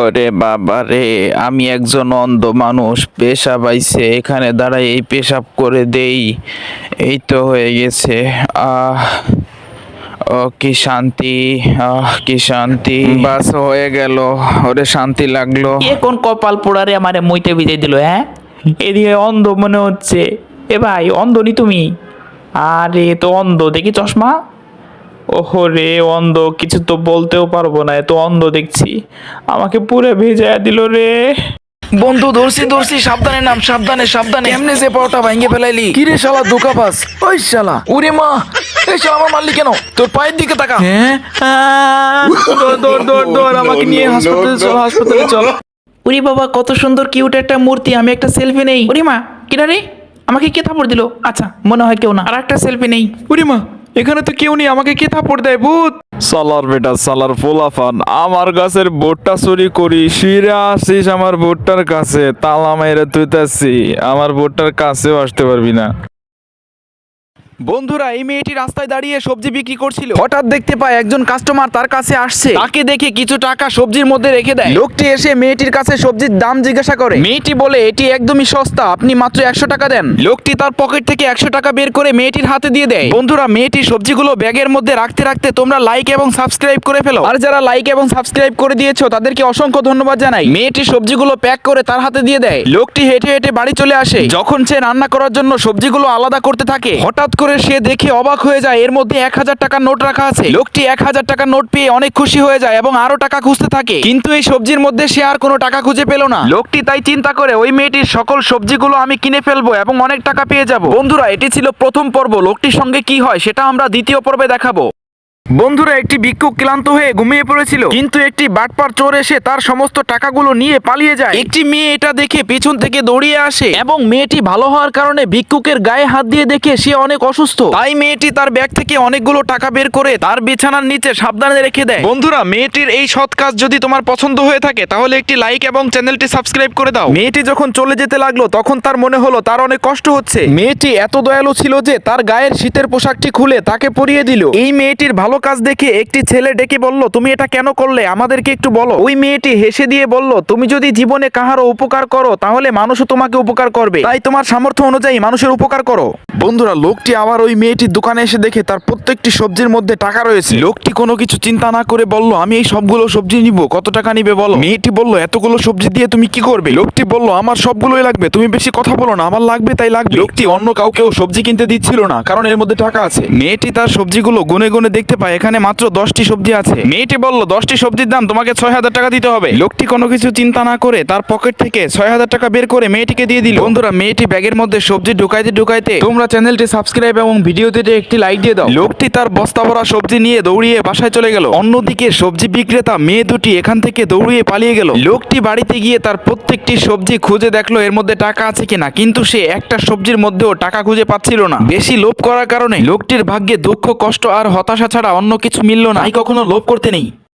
ওরে বাবা রে, আমি একজন অন্ধ মানুষ, পেশাব আইছে, এখানে দাঁড়াই এই পেশাব করে দেই। এই তো হয়ে গেছে। আহ ও কি শান্তি, কি শান্তি, বাস হয়ে গেল। ওরে শান্তি লাগলো। এ কোন কপাল পোড়ারে আমারে মুইতে ভিজে দিল, হ্যাঁ? এদিকে অন্ধ মনে হচ্ছে। এ ভাই, অন্ধ নি তুমি? আরে তো অন্ধ, দেখি চশমা। ওহো রে, অন্ধ, কিছু তো বলতেও পারবো না, এত অন্ধ দেখছি। আমাকে পুরো ভেজায়া দিল রে। বন্ধু, ধরছি ধরছি, সাবধানে নাম, সাবধানে সাবধানে। কেমনে যে পাওটা ভাঙ্গে ফেলাইলি? কি রে শালা ধোকাবাজ, ওই শালা, ওরে মা, এই শালা আমার মারলি কেন? তোর পায়ের দিকে তাকা। হ্যাঁ, দৌড় দৌড় দৌড় দৌড়, আমাকে নিয়ে হাসপাতালে চল, হাসপাতালে চল। উরি বাবা, কত সুন্দর কিউট একটা মূর্তি, আমি একটা সেলফি নেই। উরি মা, কিরা রে? আমাকে কে থাপড় দিল? আচ্ছা, মনে হয় কেউ না, আর একটা সেলফি নেই। উরি মা, এখানে তো কেউ নেই, আমাকে কে থাপড় দেয়? ভূত! সালার বেটা, সালার ফুলাফান, আমার গাছের ভুট্টা চুরি করি, শিরে আসিস আমার ভুট্টার কাছে, তালা মেরে তুইতাছি, আমার ভুট্টার কাছেও আসতে পারবি না। বন্ধুরা, এই মেয়েটি রাস্তায় দাঁড়িয়ে সবজি বিক্রি করছিল। হঠাৎ দেখতে পায় একজন কাস্টমার তার কাছে আসছে। তাকে দেখে কিছু টাকা সবজির মধ্যে রেখে দেয়। লোকটি এসে মেয়েটির কাছে সবজির দাম জিজ্ঞাসা করে। মেয়েটি বলে, এটি একদমই সস্তা, আপনি মাত্র 100 টাকা দেন। লোকটি তার পকেট থেকে 100 টাকা বের করে মেয়েটির হাতে দিয়ে দেয়। বন্ধুরা, মেয়েটি সবজিগুলো ব্যাগের মধ্যে রাখতে রাখতে তোমরা লাইক এবং সাবস্ক্রাইব করে ফেলো। আর যারা লাইক এবং সাবস্ক্রাইব করে দিয়েছো তাদেরকে অসংখ্য ধন্যবাদ জানাই। মেয়েটি সবজিগুলো প্যাক করে তার হাতে দিয়ে দেয়। লোকটি হেঁটে হেঁটে বাড়ি চলে আসে। যখন সে রান্না করার জন্য সবজিগুলো আলাদা করতে থাকে, হঠাৎ করে সে দেখে অবাক হয়ে যায়, এর মধ্যে 1000 টাকার নোট রাখা আছে। লোকটি 1000 টাকার নোট পেয়ে অনেক খুশি হয়ে যায় এবং আরো টাকা খুঁজতে থাকে, কিন্তু এই সবজির মধ্যে সে আর কোনো টাকা খুঁজে পেল না। লোকটি তাই চিন্তা করে, ওই মেয়েটির সকল সবজিগুলো আমি কিনে ফেলবো এবং অনেক টাকা পেয়ে যাব। বন্ধুরা, এটি ছিল প্রথম পর্ব। লোকটির সঙ্গে কি হয় সেটা আমরা দ্বিতীয় পর্বে দেখাবো। বন্ধুরা, একটি ভিক্ষুক ক্লান্ত হয়ে ঘুমিয়ে পড়েছিল, কিন্তু একটি বাটপার চোর এসে তার সমস্ত টাকাগুলো নিয়ে পালিয়ে যায়। একটি মেয়ে এটা দেখে পেছন থেকে দৌড়িয়ে আসে এবং মেয়েটি ভালো হওয়ার কারণে ভিক্ষুকের গায়ে হাত দিয়ে দেখে সে অনেক অসুস্থ। তাই মেয়েটি তার ব্যাগ থেকে অনেকগুলো টাকা বের করে তার বিছানার নিচে সাবধানে রেখে দেয়। বন্ধুরা, মেয়েটির এই সৎ কাজ যদি তোমার পছন্দ হয়ে থাকে তাহলে একটি লাইক এবং চ্যানেলটি সাবস্ক্রাইব করে দাও। মেয়েটি যখন চলে যেতে লাগলো তখন তার মনে হলো তার অনেক কষ্ট হচ্ছে। মেয়েটি এত দয়ালু ছিল যে তার গায়ের শীতের পোশাকটি খুলে তাকে পরিয়ে দিল। এই মেয়েটির ভালো কাজ দেখে একটি ছেলে ডেকে বলল, তুমি এটা কেন করলে, আমাদেরকে একটু বলো। ওই মেয়েটি হেসে দিয়ে বলল, তুমি যদি জীবনে কাহারও উপকার করো তাহলে মানুষও তোমাকে উপকার করবে, তাই তোমার সামর্থ্য অনুযায়ী মানুষের উপকার করো। বন্ধুরা, লোকটি আবার ওই মেয়েটির দোকানে এসে দেখে তার প্রত্যেকটি সবজির মধ্যে টাকা রয়েছে। লোকটি কোনো কিছু চিন্তা না করে বলল, আমি এই সবগুলো সবজি নিব, কত টাকা নিবে বলো। মেয়েটি বলল, এতগুলো সবজি দিয়ে তুমি কি করবে? লোকটি বলল, আমার সবগুলোই লাগবে, তুমি বেশি কথা বলো না, আমার লাগবে তাই লাগবে। লোকটি অন্য কাউকেও সবজি কিনতে দিচ্ছিল না, কারণ এর মধ্যে টাকা আছে। মেয়েটি তার সবজিগুলো গুনে গুনে দেখতে পায় এখানে মাত্র 10টি সবজি আছে। মেয়েটি বলল, 10টি সবজির দাম তোমাকে 6000 টাকা দিতে হবে। লোকটি কোনো কিছু চিন্তা না করে তার পকেট থেকে 6000 টাকা বের করে মেয়েটিকে দিয়ে দিল। বন্ধুরা, মেয়েটি ব্যাগের মধ্যে সবজি ঢুকাইতে ঢুকাইতে তোমরা চ্যানেলটি সাবস্ক্রাইব এবং ভিডিওতে একটি লাইক দিয়ে দাও। লোকটি তার বস্তা ভরা সবজি নিয়ে দৌড়িয়ে বাসায় চলে গেল। অন্যদিকে সবজি বিক্রেতা মেয়ে দুটি এখান থেকে দৌড়িয়ে পালিয়ে গেল। লোকটি বাড়িতে গিয়ে তার প্রত্যেকটি সবজি খুঁজে দেখলো এর মধ্যে টাকা আছে কিনা, কিন্তু সে একটা সবজির মধ্যেও টাকা খুঁজে পাচ্ছিল না। বেশি লোভ করার কারণে লোকটির ভাগ্যে দুঃখ, কষ্ট আর হতাশা ছাড়া অন্য কিছু মিলল না। তাই কখনো লোভ করতে নেই।